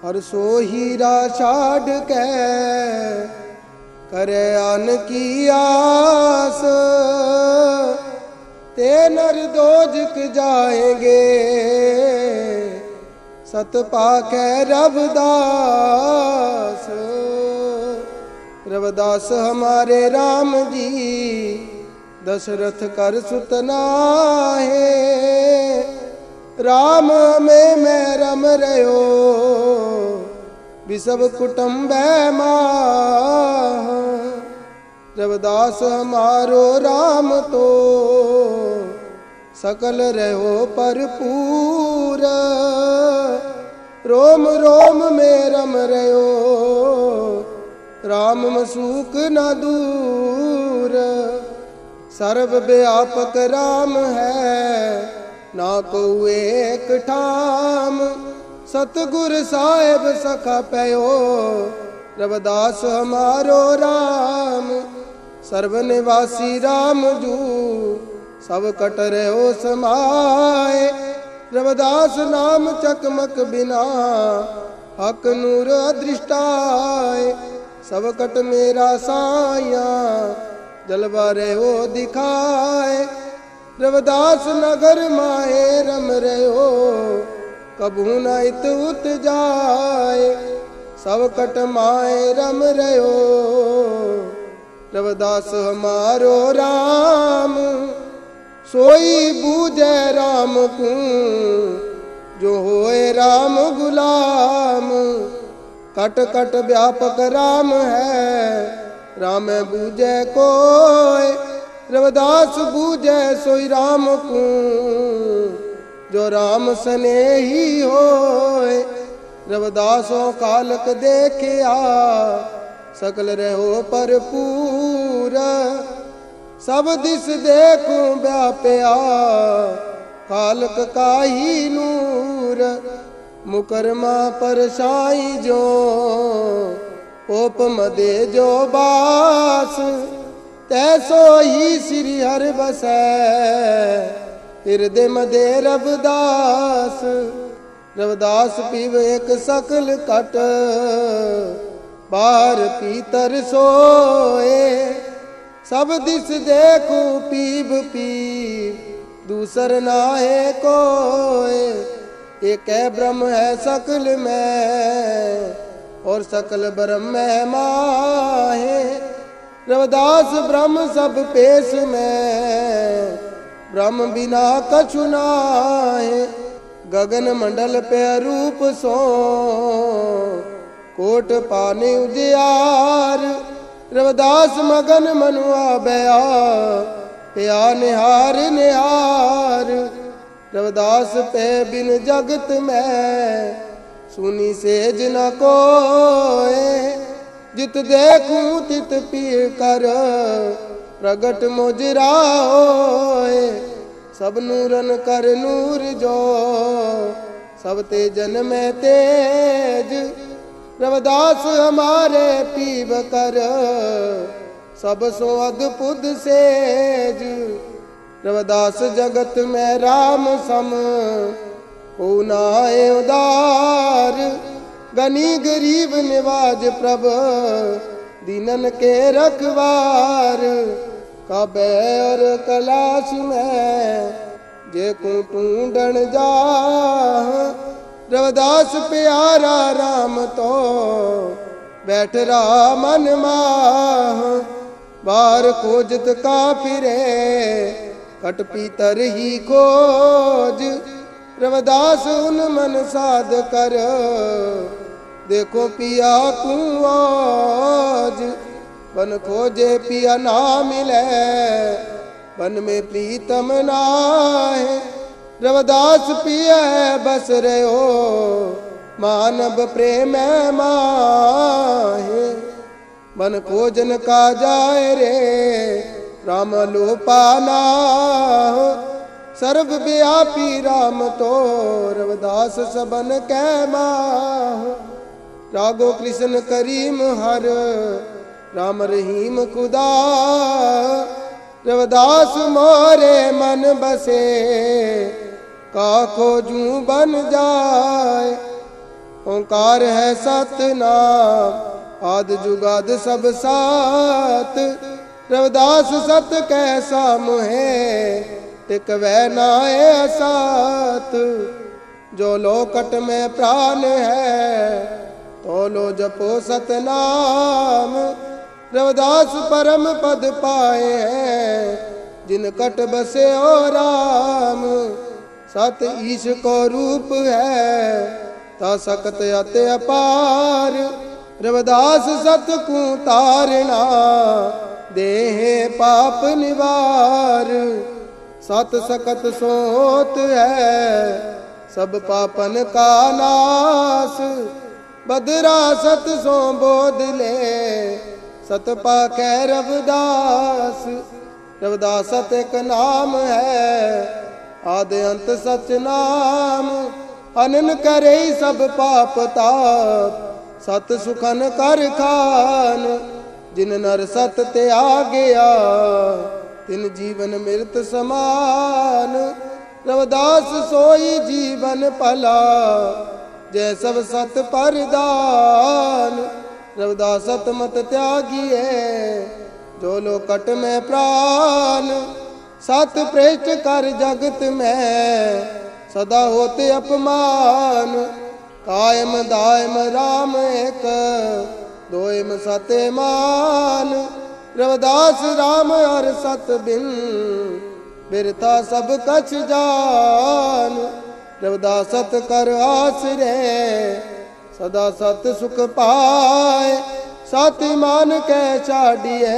हर सो हीरा छाड़ के करे अन की आस, ते नर दोजक जाएंगे सत पाखे रबदास। रबदास हमारे राम जी दशरथ कर सुतना है, राम में मैं रम रहो विसब कुटुंब माह। रबदास हमारो राम तो सकल रहो भरपूर, रोम रोम में रम रहो राम मसूक न दूर। सर्व व्यापक राम है ना को एक ठाम, सतगुर साहेब सखा पयो रबदास हमारो राम। सर्वनिवासी राम जू सब कट रहो समाए, रबदास नाम चकमक बिना हक नूर अदृष्टाए। सब कट मेरा साया जलवा रहो दिखाए, रबदास नगर माए रम रहो कबू न इत उत जाए। सब कट माए रम रहो रबदास हमारो राम। सोई बूझे राम को जो होए राम गुलाम, कट कट व्यापक राम है राम बूझे कोय। रबदास बूझे सोई राम को जो राम स्नेही होए। रबदासों कालक देखे आ सकल रहो भरपूर, सब दिस देखूं व्याप्या कालक का ही नूर। मुकरमा पर साई जो पोप मदे जो बास, तैसो ही श्री हर बसै हृदय मदे रबदास। रबदास पीव एक सकल कट बाहर पीतर सोए, सब दिस देखू पीब पीब दूसर नाहे कोय। एक है ब्रह्म है सकल में और सकल ब्रह्म है माहे, रबदास ब्रह्म सब पेश में ब्रह्म बिना कछु नाहे। गगन मंडल पे रूप सो कोट पाने उजियार, रबदास मगन मनुआ बया प्या निहार निहार। रबदास पे बिन जगत में सुनी सेज न कोए, जित देखूं तित पीर कर प्रगट मुजरा होए। सब नूरन कर नूर जो सब तेजन में तेज, रबदास हमारे पीब कर सब सो अद्भुत सेज। रबदास जगत में राम सम हो नाए उदार, गनी गरीब निवाज प्रभ दीनन के रखवार। काबे और कलाश में जे को ढूंढन जा, रबदास प्यारा राम तो बैठ रहा मन माह। बार खोजत का फिरे कट पीतर ही खोज, रबदास उन मन साध कर देखो पिया कुआज। बन खोजे पिया ना मिले बन में प्रीतम नाहे, रबदास पिया है बस रहो मानव प्रेम माहे। बन खोजन का जाए रे राम लो पाना, सर्व व्यापी राम तो रबदास सबन कै माह। रागो कृष्ण करीम हर राम रहीम खुदा, रविदास मोरे मन बसे का खोजूं बन जाए। ओंकार है सतनाम आद जुगाद सब साथ। रविदास सत कैसा मुहे टिकवै नाए असात। जो लोकट में प्राण है तो लो जपो सतनाम। रविदास परम पद पाए हैं जिन कट बसे ओ राम। सत ईश को रूप है ता सकत अति अपार। रविदास सत को तारना देहे पाप निवार। सत सकत सोत है सब पापन का नाश। बदरा सत सो बोध ले सत पाकै रविदास। रविदास सत एक नाम है आदि अंत सच नाम। अनन करे सब पाप ताप सत सुखन कर खान। जिन नर सत त्यागया तिन जीवन मृत समान। रविदास सोई जीवन भला जय सब सत परदान। रविदास सत मत त्यागिए जो लोकट में प्राण। सत पृष्ठ कर जगत में सदा होते अपमान। कायम दायम राम एक दोयम सते मान। रविदास राम और सत बिन बिरथा सब कछ जान। रविदास सत कर आसरे सदा सत सुख पाए। सत मान कै छाड़िए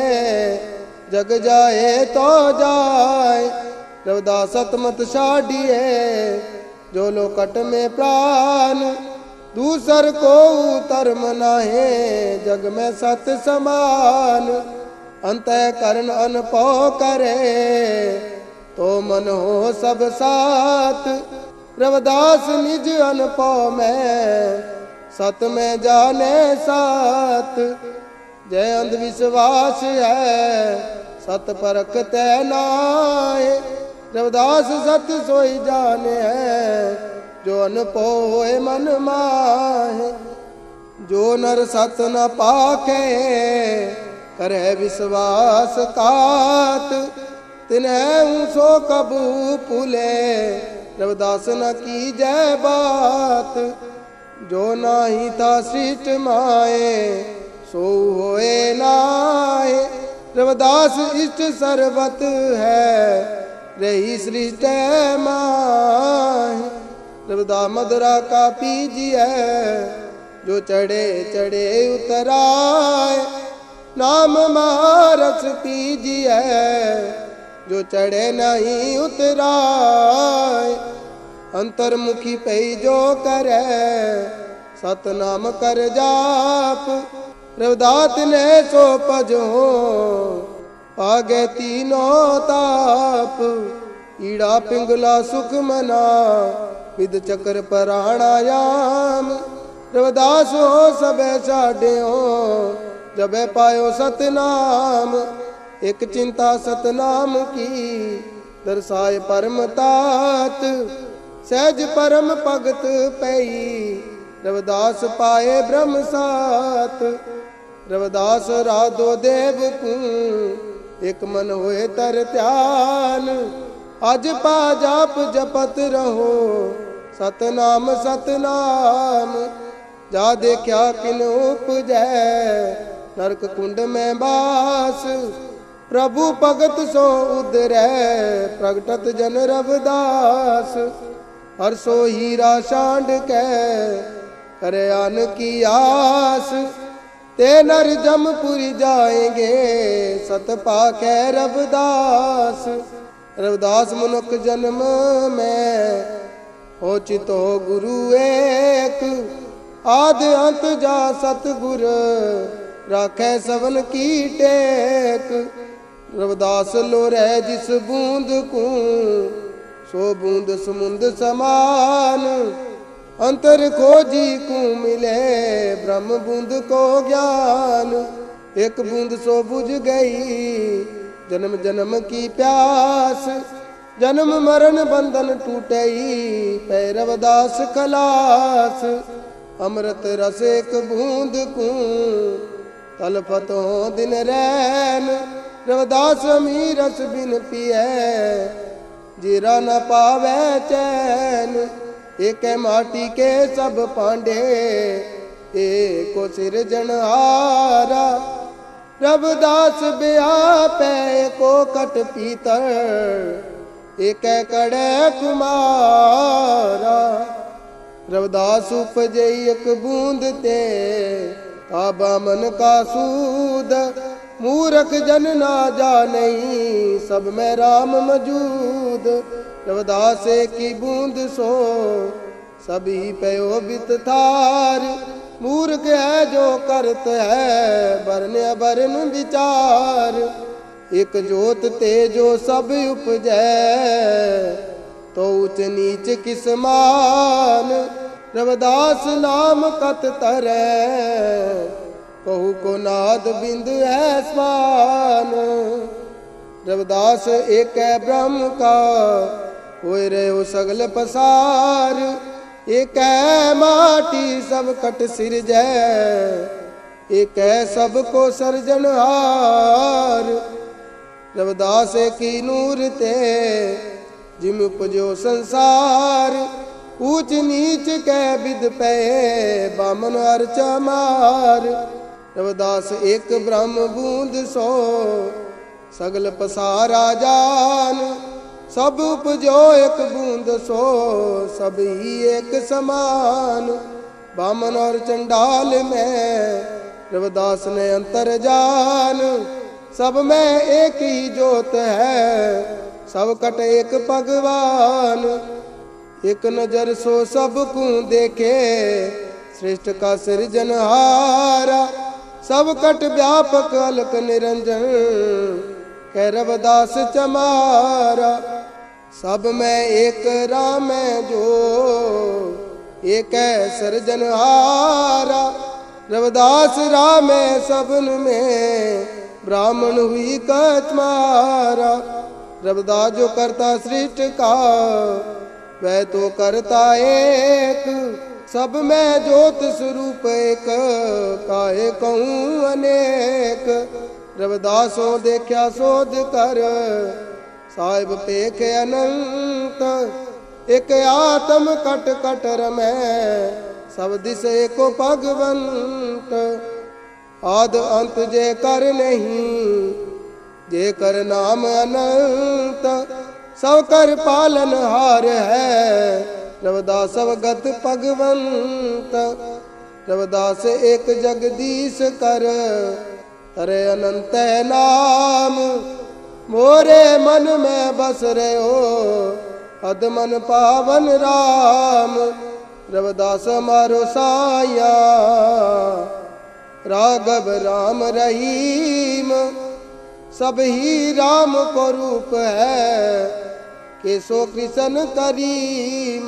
जग जाए तो जाए। रविदास सत मत छाड़िए जो लोकट में प्राण। दूसर को धर्म नाहे जग में सत समान। अंतः करण अनपौ करे तो मन हो सब साथ। रविदास निज अनपौ में सत में जाने साथ। जय अंधविश्वास है सत परख तै नाय। रविदास सत सोई जाने है जो अनपौ होए मन माहे। जो नर सत न पाखे करे विश्वास कात। तिन्हें सो कबू पुले रविदास न की जय बात। जो नाही था सृष्ट माए सो होए नाए। रविदास इष्ट सर्वत है रही सृष्ट माहे। रविदास मदरा का पीजिए जो चढ़े चढ़े उतराए। नाम मारस पीजिए जो चढ़े नहीं उतराए। अंतर्मुखी पे जो करे सतनाम कर जाप। रविदास ने सो पज हो पागे तीनों ताप। ईड़ा पिंगला सुख मना विद चक्र प्राणायाम। रविदास हो सब छाड़े हो जब पायो सतनाम। एक चिंता सतनाम की दर्शाए परम तात। सहज परम भगत पई रविदास पाए ब्रह्म सात। रविदास राधो देव को एक मन होए तर ध्यान। अज पा जाप जपत रहो सतनाम सतनाम। जा देखा किन उपजै नरक कुंड में बास। प्रभु भगत सो उदरै प्रगटत जन रविदास। हर सो हीरा सांड कै करे आन की आस। ते नर जमपुरी जाएंगे सत पाकै रविदास। रविदास मनुख जन्म में हो चितो गुरु एक। आद अंत जा सतगुर राखै सवन की टेक। रविदास लो रह जिस बूंद को सो बूंद समुंद समान। अंतर खोजी को मिले ब्रह्म बूंद को ज्ञान। एक बूंद सो बुझ गई जन्म जन्म की प्यास। जन्म मरण बंधन टूटई पै रविदास खलास। अमृत रस एक बूंद को तलपत हो दिन रैन। रविदास अमी रस बिन पिए जीरा न पावे चैन। एक माटी के सब पांडे एको सिरजनहारा। रविदास व्यापै को कट पीतर एक कड़े कुमारा। रविदास उपजे एक बूंद ते ताबा मन का सूद। मूर्ख जन ना जाने सब में राम मौजूद। रविदास की बूंद सो सभी पयो बित थार। मूर्ख है जो करत है बरन अबरन विचार। एक जोत तेजो सब उपजै तो ऊंच नीच किस मान। रविदास नाम कत तरै कहू को नाद बिंद है स्वान। रविदास एक है ब्रह्म का होए रहो सगल पसार। एक है माटी सब कट सिरजै एक है सबको सर्जनहार। रविदास की नूर ते जिम उपजो संसार। ऊंच नीच कै विद पे बामन हर चमार। रविदास एक ब्रह्म बूंद सो सगल पसारा जान। सब उपजो एक बूंद सो सब ही एक समान। बामन और चंडाल में रविदास ने अंतर जान। सब में एक ही जोत है सब कट एक भगवान। एक नजर सो सब को देखे श्रेष्ठ का सृजनहारा। सब कट व्यापक अलक निरंजन कह रविदास चमारा। सब में एक राम है जो एक है सृजनहारा। रविदास राम है सबन में ब्राह्मण हुई कचमारा। रविदास जो करता सृष्ट का वह तो करता एक। सब में ज्योत स्वरूप एक काहे कहूँ अनेक। रविदासों देखा शोध कर साहिब पेख अनंत। एक आत्म कट कट रमै सब दिस एको भगवंत। आद अंत जे कर नहीं जे कर नाम अनंत। सब कर पालन हार है रविदास अवगत भगवंत। रविदास एक जगदीश कर अरे अनंत नाम। मोरे मन में बस रहे हो अद मन पावन राम। रविदास मारो साया राघव राम रहीम। सब ही राम को रूप है केशो कृष्ण करीम।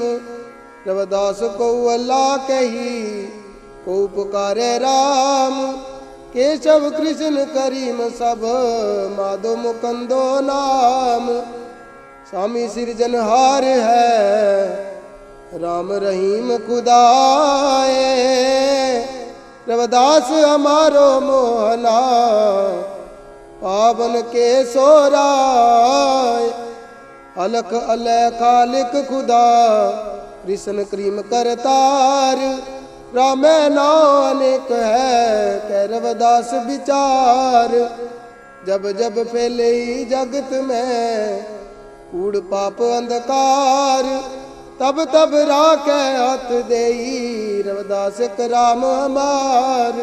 रविदास को अल्लाह कही को पुकारे राम। केशव कृष्ण करीम सब माधो मुकंदो नाम। स्वामी सिरजनहार है राम रहीम खुदाए। रविदास हमारो मोहना पावन के सोराय। अलख अलय खालिक खुदा कृष्ण करीम करतार। राम नाम अनेक है कह रविदास विचार। जब जब फैले जगत में कूड़ पाप अंधकार। तब तब राखे हाथ देई रविदास राम हमार।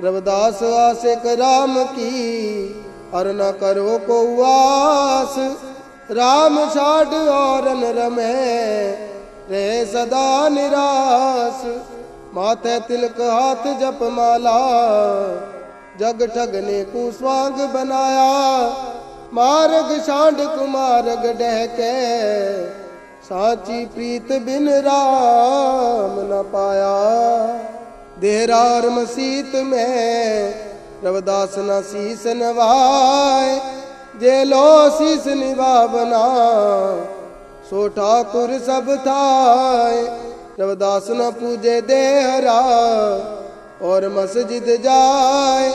रविदास आशिक राम की और न करो को आस। राम छाड़ और न रमे रहे सदा निराश। माथे तिलक हाथ जप माला जग ठगने को स्वांग बनाया। मार्ग सांड कुमार्ग डहके साची प्रीत बिन राम न पाया। देहरा और मसीत में रविदास न शीस नवाए। जे लो शीस निभा बना सो ठाकुर सब थाए। रविदास न पूजे देहरा और मस्जिद जाए।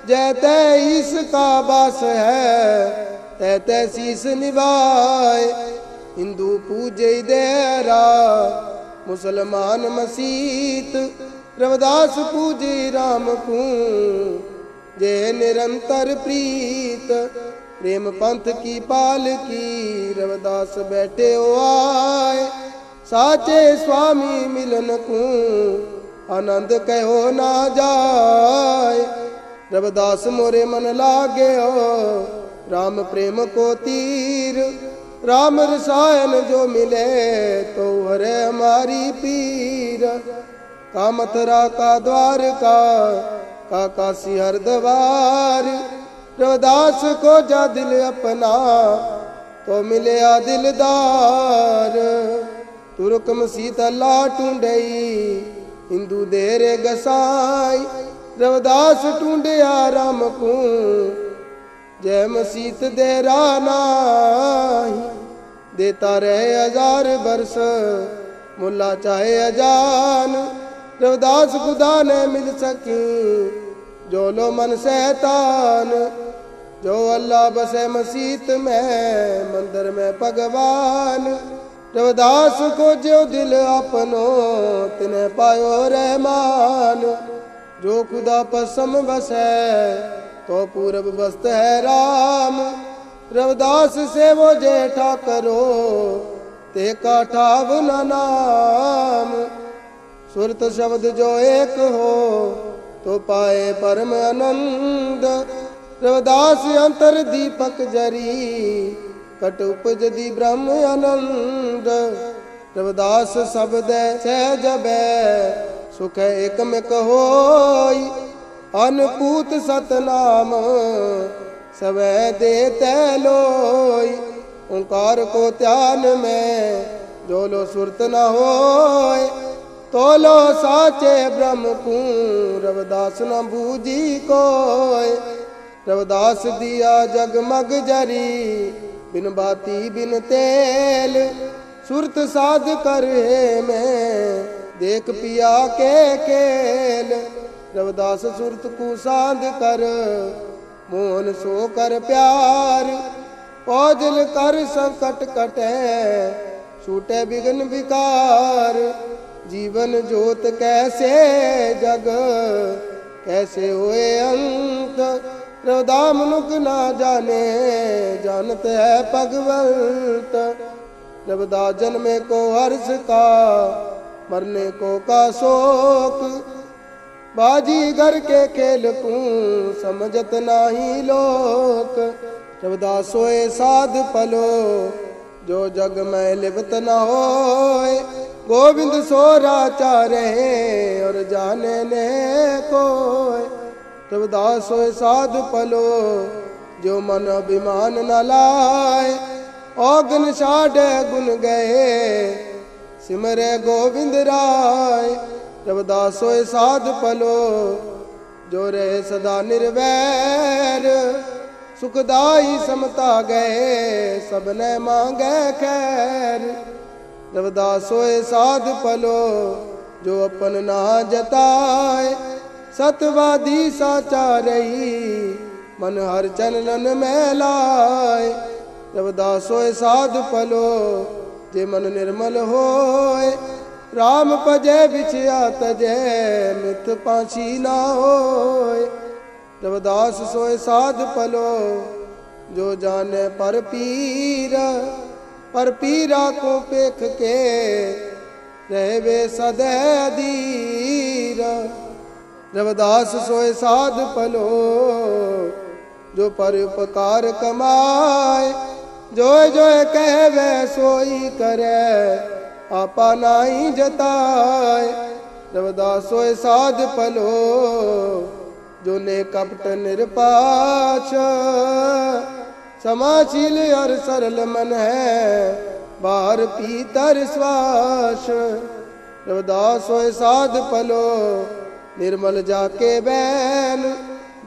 जय तय इसका बास है तय तय शीस निभाए। हिंदू पूजे देहरा मुसलमान मसीत, रविदास पूजे राम को जय निरंतर प्रीत। प्रेम पंथ की पाल की रविदास बैठे हो आए। साचे स्वामी मिलन को आनंद कहो ना जाए। रविदास मोरे मन लागे हो राम प्रेम को तीर। राम रसायन जो मिले तो हरे हमारी पीर। का मथुरा का द्वारका का काशी हरद्वार। रविदास को जा दिल अपना तो मिले आ दिलदार। तुर्क मसीत अल्लाह टूंडई हिंदू देरे गसाई। रविदास टूंडिया राम को जय मसीत देरा नाही। देता रहे 1000 बरस मुल्ला चाहे अजान। रविदास खुदा ने मिल सकी जो लो मन शैतान। जो अल्लाह बसे मसीत में मंदिर में भगवान। रविदास को जो दिल अपनो तिने पायो रहमान। जो खुदा पसम बसे तो पूरब बस्त है राम। रविदास से वो जेठा करो ते का ठाव न नाम। सुरत शब्द जो एक हो तो पाए परम आनंद। रविदास अंतर दीपक जरी कट उपजदी ब्रह्म आनंद। रविदास शब्द सहज सुख एक में कहोई। अनपूत सतनाम सवै देते लोई। ओंकार को ध्यान में जो लो सुरत न होए तो लो साचे ब्रह्म को रविदास न बूझी कोय। रविदास दिया जगमग जरी बिन बाती बिन तेल। सुरत साध कर है मैं देख पिया के खेल। रविदास सुरत को साध कर मोहन सो कर प्यार। पौजल कर संकट कटे छूटे बिघन विकार। जीवन जोत कैसे जग कैसे होए अंत। रविदास मनुख ना जाने जानत है भगवंत। रविदास जन्मे को हर्ष का मरने को का शोक। बाजी घर के खेल को समझत नाही लोक। रविदास सोए साध पलो जो जग में लिप्त न होए। गोविंद सोरा चारे और जाने ने कोय। रविदास सोए साध पलो जो मन अभिमान न लाए। औगन साढ़े गुन गए सिमरे गोविंद राय। रविदास सोए साध पलो जो रहे सदा निर्वैर। सुखदाई समता गए सबने मांगे खैर। रविदास सोए साध पलो जो अपन ना जताए। सतवादी साचा रही मन हर चनन में लाए। रविदास सोए साध पलो जे मन निर्मल होए। राम पजय बिछया तजय मिथ पाछी ना होए। रविदास सोए साध पलो जो जाने पर पीरा को पेख के रहवे सदै धीर। रविदास सोए साध पलो जो पर उपकार कमाए। जोय जोय कहवे सोई करे आपा नाई जताए। रविदास सोए साध पलो जो ने कपट निरपाश। समाशील और सरल मन है बाहर पीतर श्वास। रविदास सोए साध पलो निर्मल जाके बैन।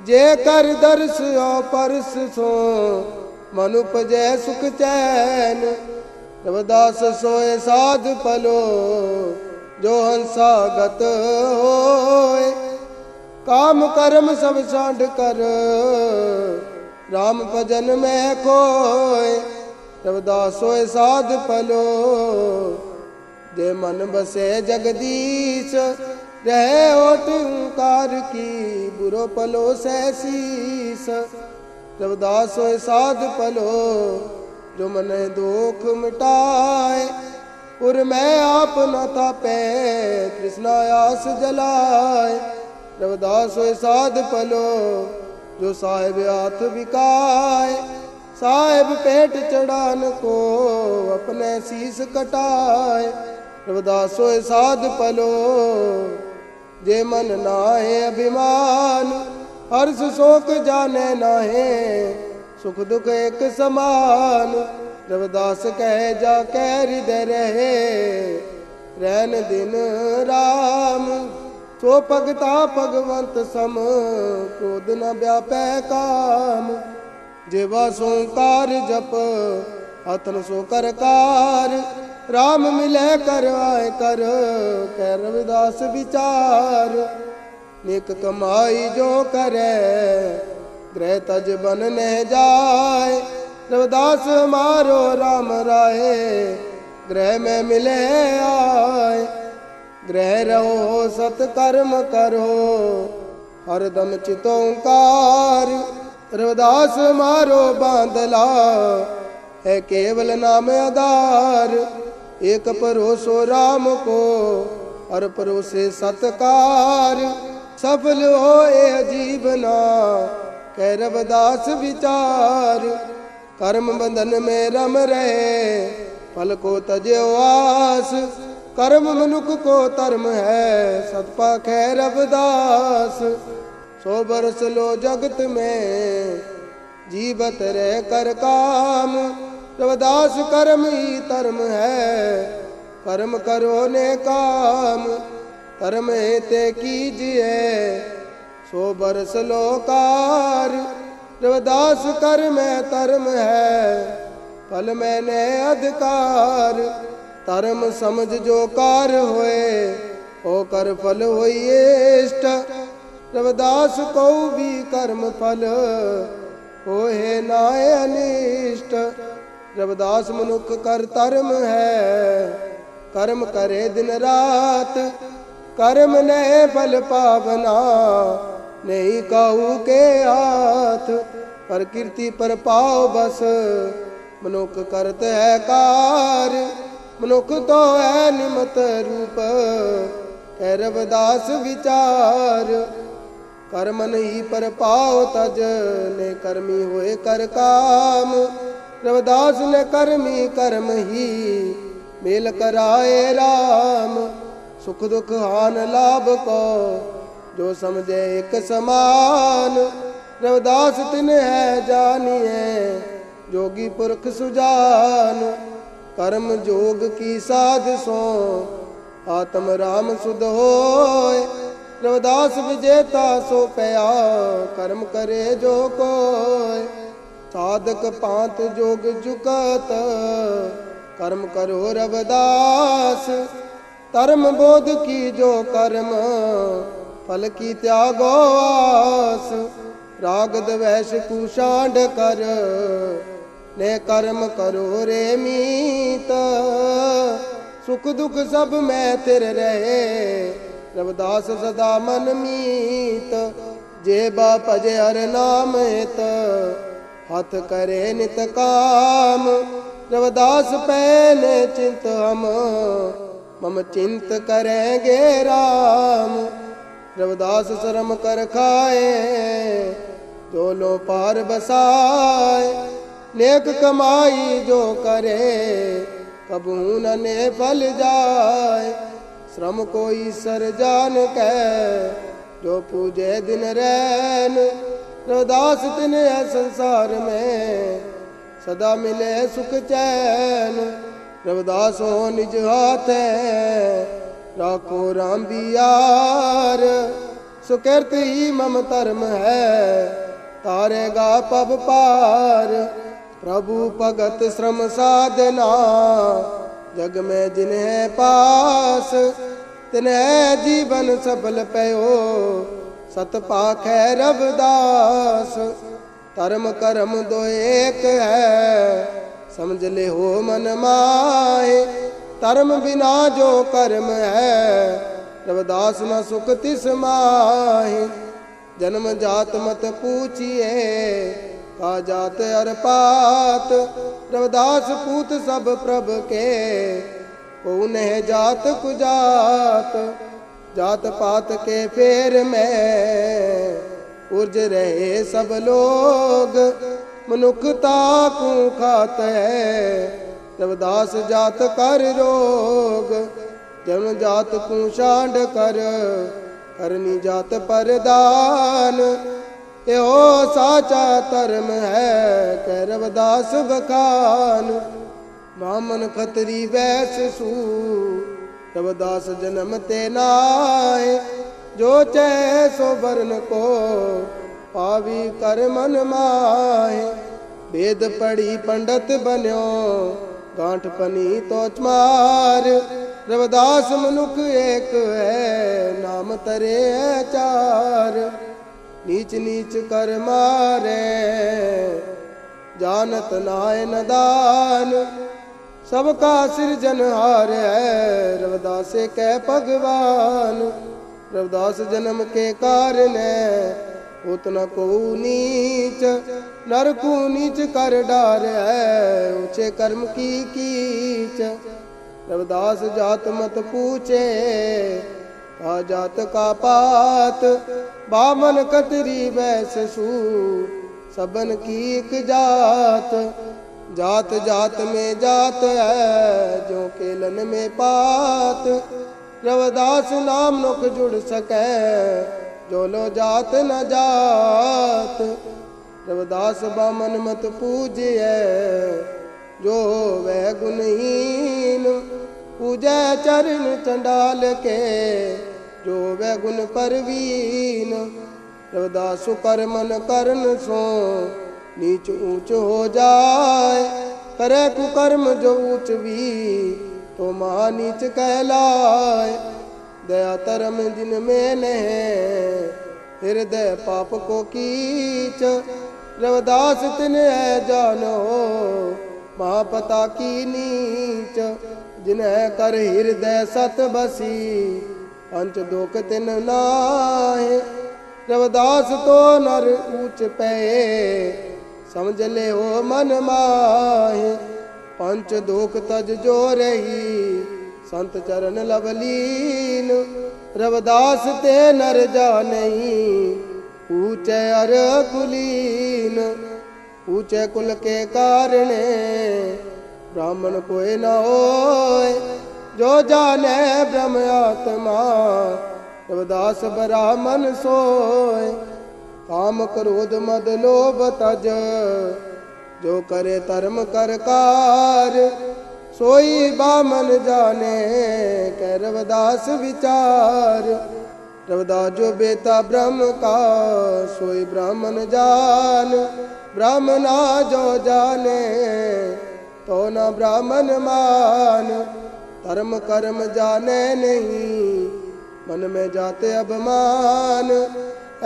जे कर दर्श और परस सो मनुप जय सुख चैन। रविदास सोए साध पलो जो हंसागत होए। काम कर्म सब छांड कर राम भजन में खोए। रविदास सोए साध फलो जे मन बसे जगदीश। रहे ओट ओंकार की बुरो पलो सहसीस। रविदास सोए साध फलो जो मन दुख मिटाए। उर मैं आप न तापे कृष्णा आस जलाए। रविदास सोए साध फलो जो साहेब हाथ बिकाए। साहेब पेट चढ़ान को अपने शीस कटाए। रविदास सोए साध फलो जे मन नाहे अभिमान। हर्ष शोक जाने नाहे सुख दुख एक समान। रविदास कहे जाके हृदय रहे रैन दिन राम। सो भगता भगवंत सम क्रोध न व्यापै काम। जेवा सोंकार जप हथन सो कर कार। राम मिले कर आए कर कह रविदास विचार। निक कमाई जो करे ग्रह तज बन न जाए। रविदास मारो राम राय ग्रह में मिले आए। ग्रह रहो सत्कर्म करो हरदम चितोंकार। रविदास मारो बांधला है केवल नाम आधार। एक परोसो राम को और परोसे सत्कार। सफल होए जीवना कह रविदास विचार। कर्म बंधन में रम रहे फल को तजो आस। कर्म मनुख को धर्म है सतपाख है रविदास। 100 बरस लो जगत में जीवत रह कर काम। रविदास कर्म ही धर्म है कर्म करो ने काम। धर्म ते कीजिए 100 बरस लो कार। रविदास कर्म धर्म है फल मैंने अधिकार। धर्म समझ जो कार होए हो कर फल होइए इष्ट। रविदास को भी कर्म फल होए नाए अनिष्ट। रविदास मनुख कर धर्म है कर्म करे दिन रात। कर्म ने फल पावना नहीं काऊ के हाथ। प्रकृति पर पाओ बस मनुख करते है कार। मनुख तो है निमत रूप कह रविदास विचार। कर्म नहीं पर पाओ तज ने कर्मी होए कर काम। रविदास ने कर्मी कर्म ही मेल कराए राम। सुख दुख हान लाभ को जो समझे एक समान। रविदास तिन है जानिए जोगी पुरख सुजान। कर्म जोग की साध सो आत्म राम सुध होए। रविदास विजेता सो पया कर्म करे जो कोय। साधक पांत जोग जुकत कर्म करो रविदास। धर्म बोध की जो कर्म फल की त्यागो आस। राग द्वेष कुशांड कर ने कर्म करो रे मीत। सुख दुख सब में तिर रहे रविदास सदा मन मीत। जे बाप जे हर नाम हित हाथ करे नित काम। रविदास पहले चिंत हम मम चिंत करेंगे राम। रविदास शर्म कर खाए जो लो पार बसाए। नेक कमाई जो करे कबू न ने फल जाए। श्रम को ईश्वर जान के जो पूजे दिन रैन। रविदास तिन है संसार में सदा मिले सुख चैन। रविदास हो निज हाथ है राखो राम बियार। सुकृत ही मम धर्म है तारेगा पब पार। प्रभु भगत श्रम साधना जग में जिन्हें पास। तिन्है जीवन सफल पयो सत पाखै रविदास। धर्म कर्म दो एक है समझ ले हो मन माहे। धर्म बिना जो कर्म है रविदास न सुख तिस माहे। जन्म जात मत पूछिए का जात अर पात। रविदास पूत सब प्रभ के कौन है जात कुजात। जात पात के फेर में उर्ज रहे सब लोग। मनुखता को खात है रविदास जात कर रोग। जन्म जात को शांड कर करनी जात पर दान। यो साचा धर्म है कह रविदास बखान। ब्राह्मण खतरी वैश्य सूर रविदास जन्म ते नाय। जो चाहे सो वर्ण को पावी कर मन माहे। वेद पढ़ी पंडित बन्यो गांठ पनी तो चमार। रविदास मनुख एक है नाम तरे है चार। नीच नीच कर मारे जानत नाय नदान। सबका सिरजनहार है रविदास कै भगवान। रविदास जन्म के कारण उतना को नीच नर को नीच कर डार है। ऊंचे कर्म की कीच रविदास जात मत पूछे का जात का पात। बामन कतरी वैश्य सूर सबन की एक जात। जात जात में जात है जो केलन में पात। रविदास नाम नुख जुड़ सके जो लो जात न जात। रविदास बामन मत पूजिए जो वह गुणहीन। पूजै चरण चंडाल के जो वह गुण परवीन। रविदास कर्मन करन सो नीच ऊंच हो जाए। करे कुकर्म जो ऊंच भी तो महा नीच कहलाए। दया धर्म जिनमें नहीं हृदय पाप को कीच। रविदास तिन है जानो महापता की नीच। जिन्हें कर हृदय सत बसी पंच दोख तिन नाहे। रविदास तो नर ऊंच पे समझ ले हो मन माहे। पंच दोख तज जो रही संत चरण लवलीन। रविदास ते नर जानई ऊंचे अर कुलीन। ऊंचे कुल के कारणे ब्राह्मण कोई न होय। जो जाने ब्रह्म आत्मा रविदास ब्राह्मण सोय। काम क्रोध मद लोभ तज जो करे धर्म कर कार। सोई बामन जाने कह रविदास विचार। रविदास जो बेटा ब्रह्म का सोई ब्राह्मण जान। ब्राह्मणा जो जाने तो न ब्राह्मण मान। धर्म कर्म जाने नहीं मन में जाते अभिमान।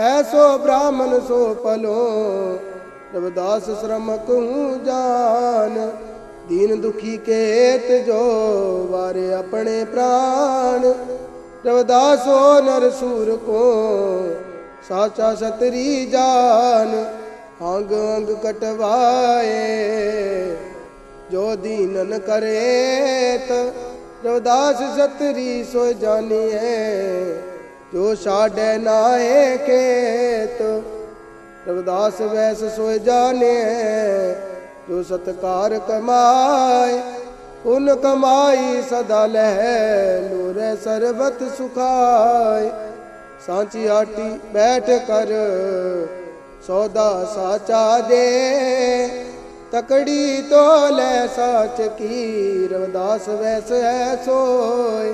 ऐसो ब्राह्मण सो पलो रविदास श्रमक हूँ जान। दीन दुखी के हेत जो वारे अपने प्राण। रविदास हो नर सूर को साचा सतरी जान। अंग अंग कटवाए जो दीनन करेत। रविदास सतरी सो जानिए जो साढ़े नाहे खेत। रविदास वैस सो जाने जो सत्कार कमाए। उन कमाई सदा लह लोरे सरबत सुखाए। सांची आटी बैठ कर सौदा साचा दे। तकड़ी तो ले साच की रविदास वैस है सोय।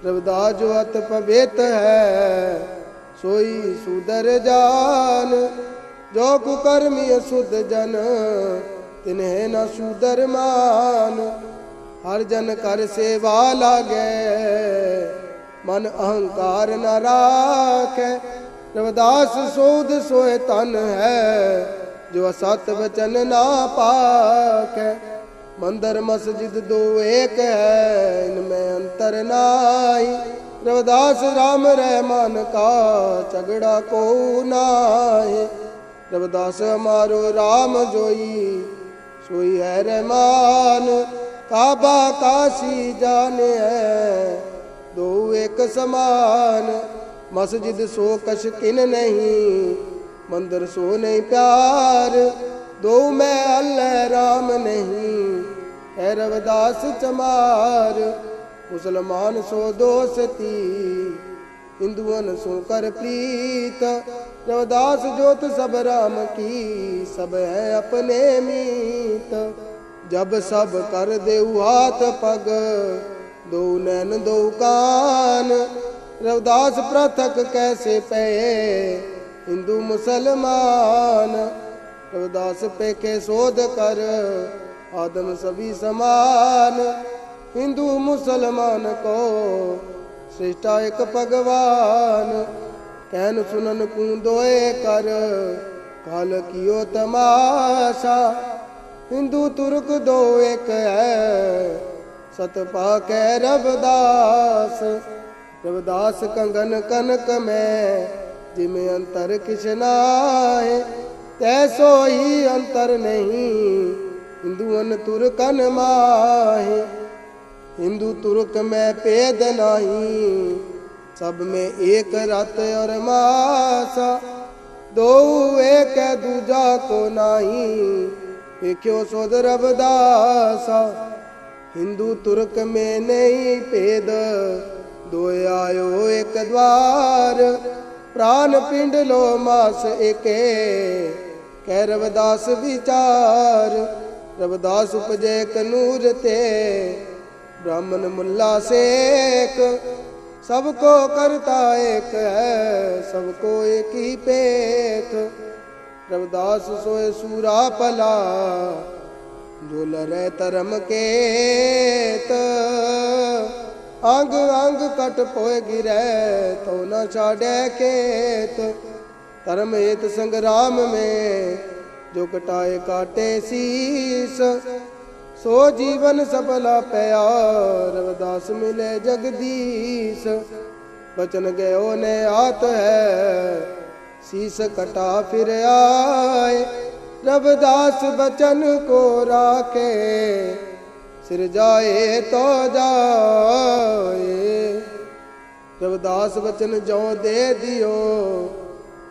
रविदास जो अत पवित है सोई सुदर जान। जो कुकर्मी शुद्ध जन तिन्हें न सुदर मान। हर जन कर सेवा लागे मन अहंकार न राखे। रविदास सोध सोए तन है, जो असत वचन ना पाखे। मंदिर मस्जिद दो एक है, इनमें अंतर नाई। रविदास राम रहमान का झगड़ा को नाहि। रविदास हमारो राम जोई, सोई है रहमान। काबा काशी जाने है, दो एक समान। मस्जिद सो कश किन नहीं, मंदिर सो नहीं प्यार। दो में अल्लाह राम नहीं, है रविदास चमार। मुसलमान सो दोस्ती, हिंदुअन सो कर प्रीत। रविदास जोत सब राम की, सब है अपने मीत। जब सब कर देऊ हाथ पग, दो नैन दो कान। रविदास पृथक कैसे पे, हिंदू मुसलमान। रविदास पे के शोध कर, आदम सभी समान। हिंदू मुसलमान को सृष्टा एक भगवान। कहन सुनन कूदोए कर, काल कियो तमाशा। हिंदू तुर्क दो एक है, सत पाकै रविदास। रविदास कंगन कनक में, जिमें अंतर किछ नाहि। तैसो ही अंतर नहीं, हिंदुअन तुर्कन माहि। हिंदू तुर्क में पेद नहीं, सब में एक रत और मासा। दो एक दूजा को नाही, देखियो सोद रविदासा। हिंदू तुर्क में नहीं पेद, दो आयो एक द्वार। प्राण पिंड लो मास एके, कह रविदास विचार। रविदास उपजे कनूर ते, ब्राह्मण मुल्ला सेक। सबको करता एक है, सबको एक ही पेख। रविदास सोए सूरा पला, जो लरे तरम केत। अंग अंग कट पोए गिरे, तो न छाड़े खेत। धर्म हेत संग्राम में, जो कटाए काटे शीस। सो जीवन सफला पया, रविदास मिले जगदीश। बचन गयो ने आत है, शीस कटा फिर आए। रविदास बचन को राखे, सिर जाए तो जाए। रविदास बचन जो दे दियो,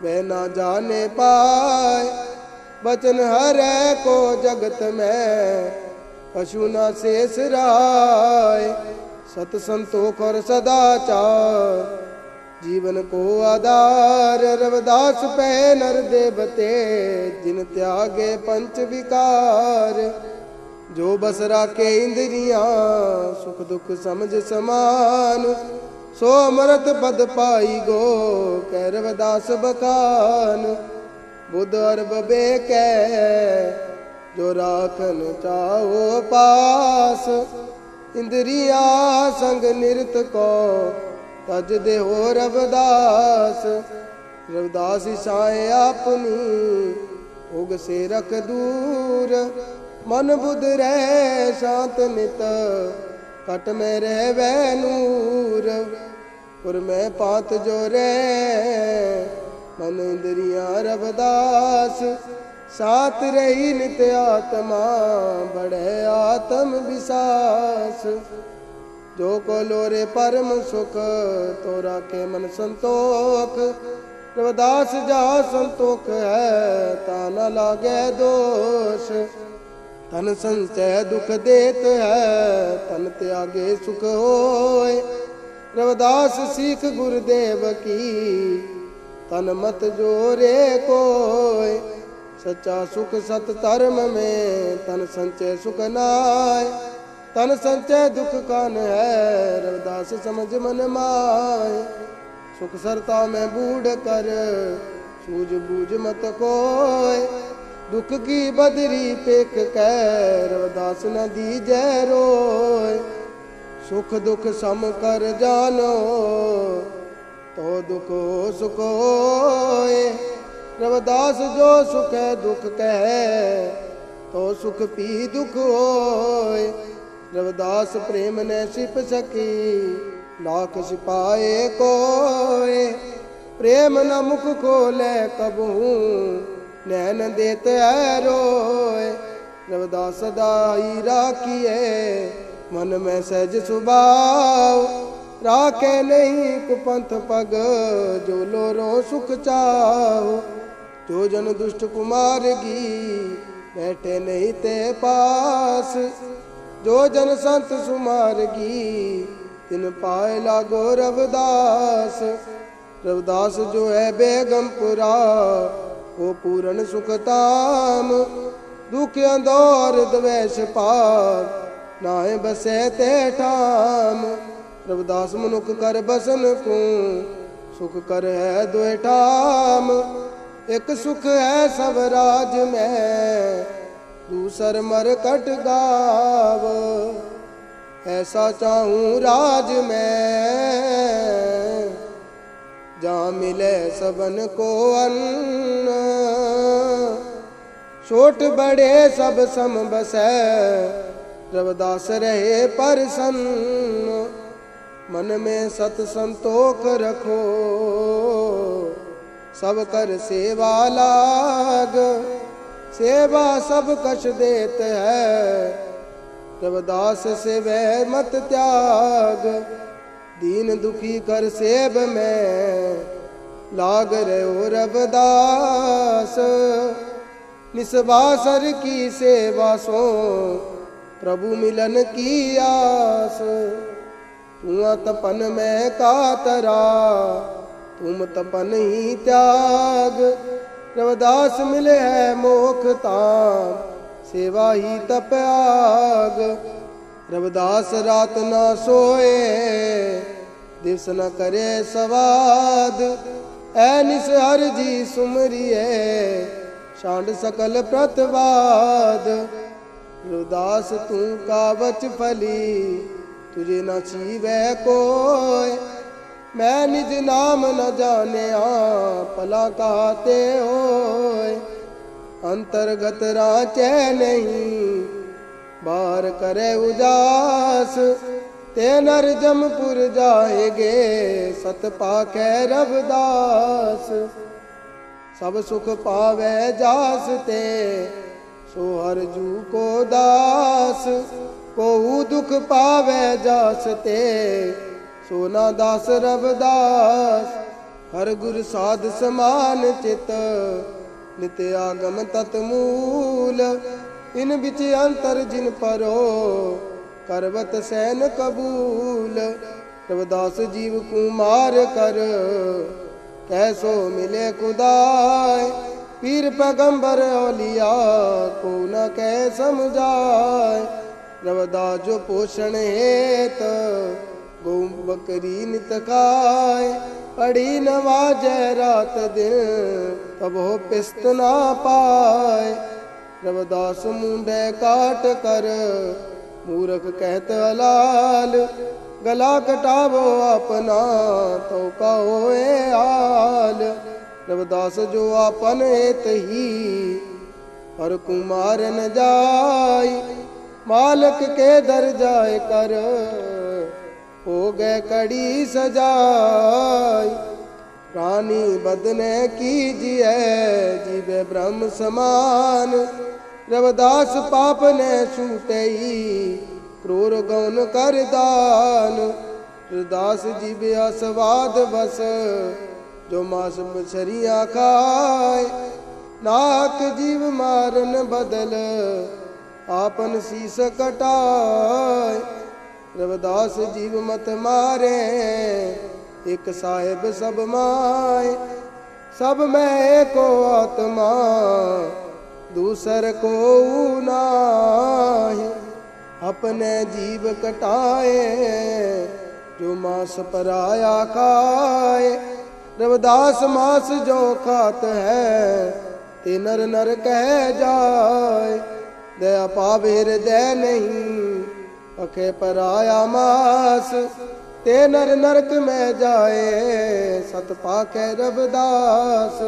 वह ना जाने पाए। बचन हरे को जगत में, पशु ना शेष राय। सत संतोख और सदाचार, जीवन को आधार। रविदास पे नर देवते, जिन त्यागे पंच विकार। जो बस राखे इंद्रियां, सुख दुख समझ समान। सो अमृत पद पाई गो, कह रविदास बखान। बुध और बबे कै, जो राखन चाहो पास। इंद्रिया संग निरत को, तज दे हो रविदास। रविदास ईसाए अपनी, उग से रख दूर। मन बुध रह शांत नित, कट में रह वै नूर। पुर में पात जो रह, मन इंद्रिया रविदास। सात रही नित आत्मा, बढ़े आत्म विश्वास। जो को लोरे परम सुख, तो राखे मन संतोख। रविदास जहाँ संतोख है, ता न लागे दोष। तन संचय दुख देत है, तन त्यागे सुख होय। रविदास सीख गुरुदेव की, तन मत जोरे कोय। सच्चा सुख सत धर्म में, तन संचय सुख नाय। तन संचय दुख कान है, रविदास समझ मन माय। सुख सरता में बूढ़ कर, सूझ बूझ मत कोय। दुख की बदरी पेख कै, रविदास न दीजै रोय। सुख दुख सम कर जानो, तो दुख सुख होए। रविदास जो सुख है दुख कहे, तो सुख पी दुख होए। रविदास प्रेम ने सिप सकी, लाख सिपाए कोय। प्रेम न मुख खोले कबहू, नैन देते है रोए। रविदास सदा ही राखिए, मन में सहज सुभाव। राखे नहीं कुपंथ पग, जो लोरो सुख चाहो। जो जन दुष्ट कुमारगी, बैठे नहीं ते पास। जो जन संत सुमारगी, तिन पाए लागो रविदास। रविदास जो है बेगमपुरा, वो पूर्ण सुख ताम। दुख अंदौर द्वेष पाप, नाए बसे ते ठाम। रविदास मनुख कर बसन को, सुख कर है दुए ठाम। एक सुख है सब राज में, दूसर मर कट गाव। ऐसा चाहूं राज में, जहाँ मिले सबन को अन्न। छोट बड़े सब सम बसै, रविदास रहे प्रसन्न। मन में सत संतोख रखो, सब कर सेवा लाग। सेवा सब कछ देत है, रविदास से वह मत त्याग। दीन दुखी कर सेब में, लाग रहो रविदास। निस्वासर की सेवा सो, प्रभु मिलन की आस। तू तपन में कातरा, तुम तपन ही त्याग। रविदास मिले है मोख ताम, सेवा ही तप आग। रविदास रात न सोए, दिवस न करे सवाद। ऐनिस हर जी सुमरिए, शांड सकल प्रतिवाद। रविदास तू कावच फली, तुझे न छीवे कोय। मैं निज नाम न जाने भला कहते होय। अंतर्गत राचे नहीं, बाहर करे उजास। ते नर जमपुर जाएगे, सत पाखे रविदास। सब सुख पावे जास ते, सो हर जू को दास। कोहू दुख पावे जास ते, सोना दास रविदास। हर गुर साध समान चित, नित्य आगम तत्मूल। इन बिच अंतर जिन परो, करवत सैन कबूल। रविदास जीव कुमार कर, कैसो मिले खुदाय। पीर पैगंबर औलिया, को न कह समझाय। रविदास जो पोषण हेत, गौ बकरी नित खाए। पड़ी नवाजे रात दिन, तब हो पिस्त ना पाए। रविदास मुंडे काट कर, मूर्ख कहत हलाल। गला कटावो अपना, तो का होए हाल। रविदास जो आपन हेत ही, पर कुमार न जाय। मालक के दर जाए कर, हो गए कड़ी सजाई। प्राणी बदने कीजिए, जीवे ब्रह्म समान। रविदास पाप ने छूटे, क्रूर गौन कर दान। रविदास जीवे आस्वाद बस, जो मांस मछरियाँ खाए। नाक जीव मारन बदल, आपन शीस कटाए। रविदास जीव मत मारे, एक साहेब सब माए। सब में एको आत्मा, दूसर को नाहि। अपने जीव कटाए, जो मांस पराया खाए। रविदास मांस जो खात है, ते नर नर कह जाए। दया पावे हृदय नहीं, अखे पर आया मास ते नर नरक में जाए सत पाखे रबदास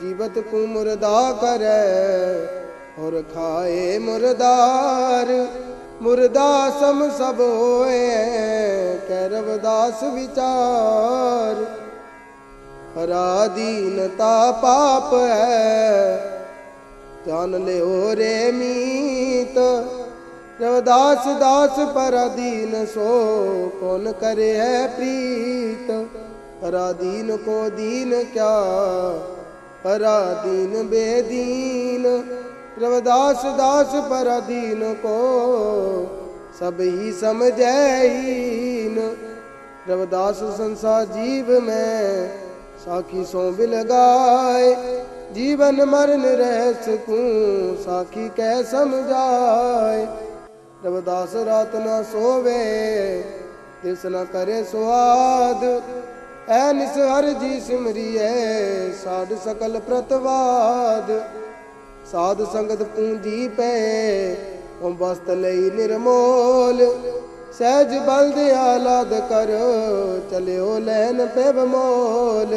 जीवत को मुर्दा करे और खाए मुर्दार मुर्दा सम सब होए कै रबदास विचार पराधीनता पाप है जान ले हो रे मीत रविदास दास पराधीन सो कौन करे है प्रीत पराधीन को दीन क्या पराधीन बेदीन रविदास दास पराधीन को सब ही समझे हीन रविदास संसार जीव में साखी सो बिलगाए जीवन मरण रह सकूं साखी कै समझाए रविदास रात न सोवे दिस न करे सुहाद ऐ निस हर जी सिमरिए साध सकल प्रतवाद साध संगत पूंजी पे वस्त लई निर्मोल सहज बल आलाद कर चलियो लैन पे बमोल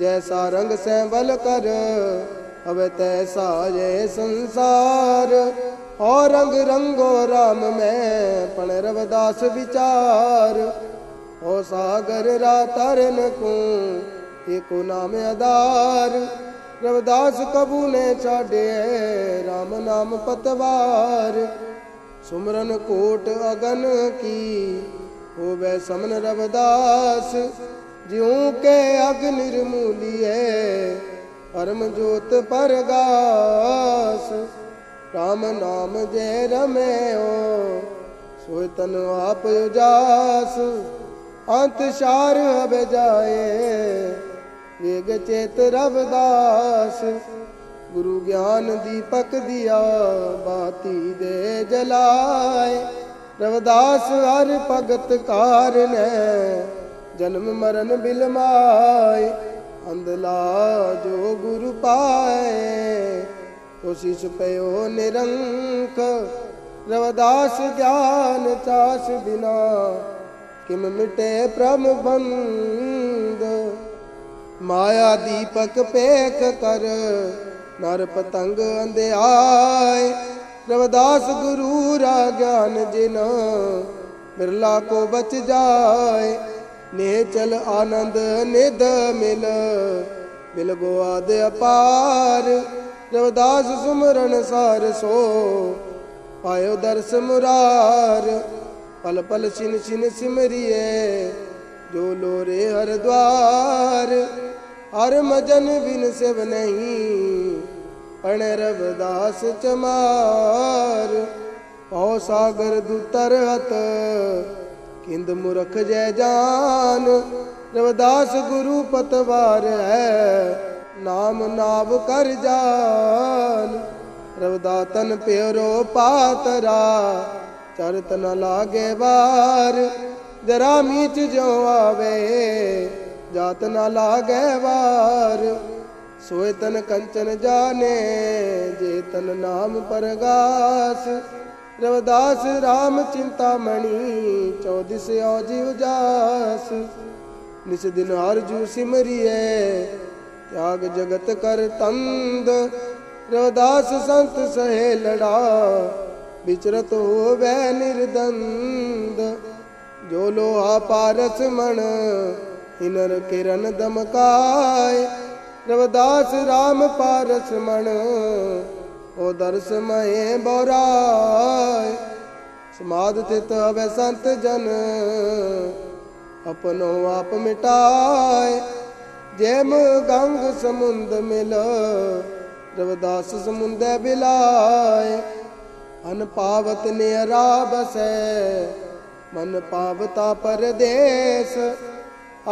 जैसा रंग सैंबल कर अब तैसा ये संसार और रंग रंगो राम में पण रविदास विचार हो सागर रा तरन को एको नाम आधार रविदास कबू ने छाड़े राम नाम पतवार सुमरन कोट अगन की हो वै समन रविदास ज्यों के अग निर्मूलिए परम जोत परगास राम नाम जय रमे हो सोय तन आप उजास अंत शार अब जाए वेग चेत रविदास गुरु ज्ञान दीपक दिया बाती दे जलाए रविदास हर भगत कारण जन्म मरण बिलमाए अंधला जो गुरु पाए कोशिश पयो निरंक रविदास ज्ञान चास बिना किम मिटे प्रम बंद माया दीपक पेख कर नर पतंग अंधेआए रविदास गुरु रा ज्ञान जिना बिरला को बच जाए ने चल आनंद निध मिल बिल गोआद अपार रविदास सुमरन सार सो पायो दर्श मुरार पल पल छिन छिन सिमरिए जो लोरे हर द्वार हर मजन बिन सेव नहीं पण रविदास चमार पौ सागर दुतर हत किंद मुरख जय जान रविदास गुरु पतवार है नाम नाव कर जान रविदातन प्यारो पातरा चरत न लागे बार जरा मीच जो आवे जात न लागे बार सोए तन कंचन जाने जे तन नाम परगास रविदास राम चिंतामणि 14 औजी उजास निस दिन हरजू सिमरिए त्याग जगत कर तंद रविदास संत सहे लड़ा विचरत हो वै निर्दंद जो लोहा पारस मण हिनर किरण दमकाय रविदास राम पारस मण ओ दर्श महे बोराय समाध थित हवे संत जन अपनो आप मिटाय जैम गंग समुंद मिल रविदास समुंद बिलाय अन पावत नेरा बसै मन पावता परदेश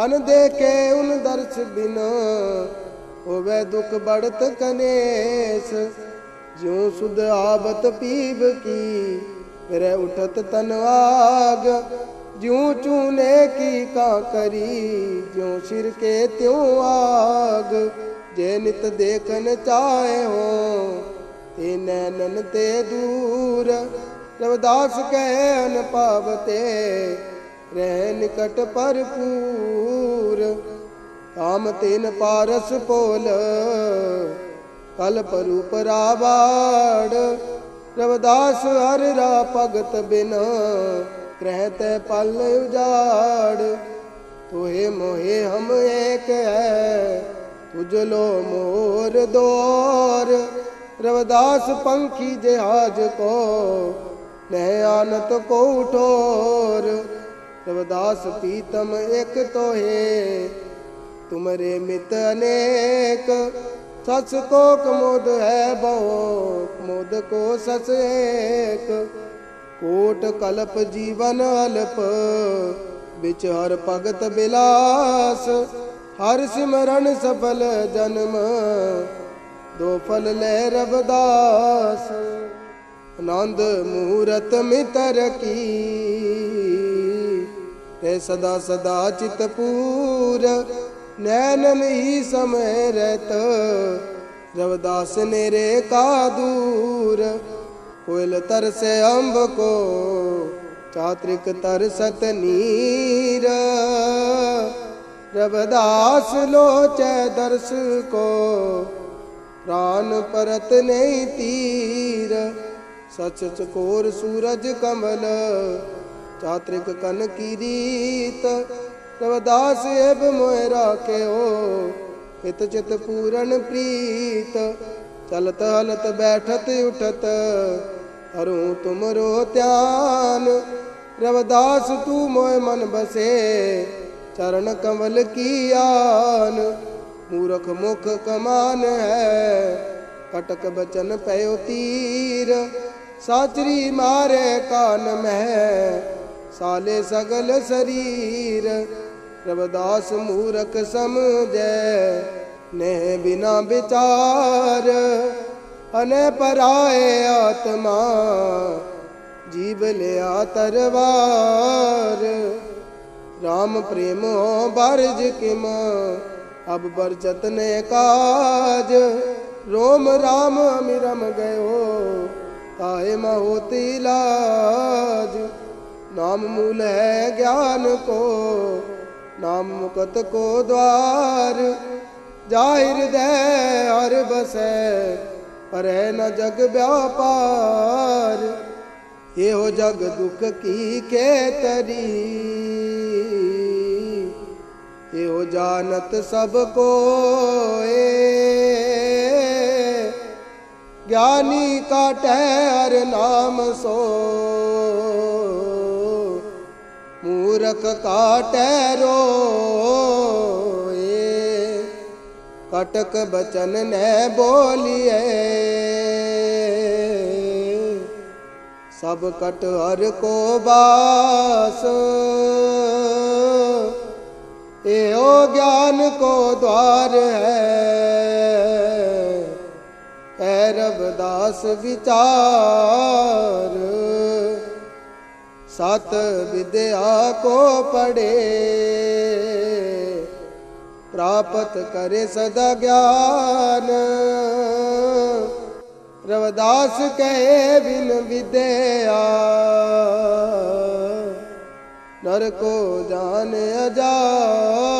अन देखे उन दर्श बिन होवे दुख बढ़त कनेस ज्यों सुध आवत पीब की फिर उठत तन आग ज्यों चूने की का करी ज्यों सिर के त्यों आग जे नित देखन चाहे हो ते नैनन ते दूर रविदास कहे अन पावते रह निकट भरपूर। काम तेन पारस पोल कल्प रूप राबाड़। रविदास हर रा भगत बिन रहते पल उजाड़। तोहे मोहे हम एक है तुझलो मोर दौर। रविदास पंखी जहाज को नह आनत को उठोर। रविदास पीतम एक तो है तुमरे मित अनेक। सस को कमोद है बहु मोद को सस एक। कोट कल्प जीवन अल्प बिच हर भगत बिलास। हर सिमरन सफल जन्म दो फल ले रविदास। आनंद मुहूर्त मितर की रे सदा सदा चित पूर। नैनन ही समय रहत रविदास नेरे का दूर। कोयल तरसे अम्ब को चात्रिक तरसत नीर। रविदास लोचे दर्श को प्राण परत नहीं तीर। सच चकोर सूरज कमल चात्रिक कन की रीत। रविदास एब मोह राखे हो हित चित पूरन प्रीत। चलत हलत बैठत उठत हरूँ तुमरो ध्यान। रविदास तू मोह मन बसे चरण कमल की आन। मूरख मुख कमान है कटक बचन पयो तीर। साचरी मारे कान में साले सगल शरीर। रविदास मूरख समझे नेह बिना विचार। अने पराए आत्मा जीव लिया तरवार। राम प्रेम हो बरज किम अब बरचत ने काज। रोम राम मिरम गयो ताहे होती लाज। नाम मूल है ज्ञान को नाम मुकत को द्वार। जाहिर हृदय हर बसे पर है न जग व्यापार। ये हो जग दुख की खेतरी ये हो जानत सबको। ज्ञानी का ठहर नाम सो मूरख का ठहरो। कटक बचन ने बोलिए सब कट हर को बास। एहो ज्ञान को द्वार है रविदास विचार। सत विद्या को पढ़े प्राप्त करे सदा ज्ञान। रविदास कहे बिन विद्या नर को जान अजान।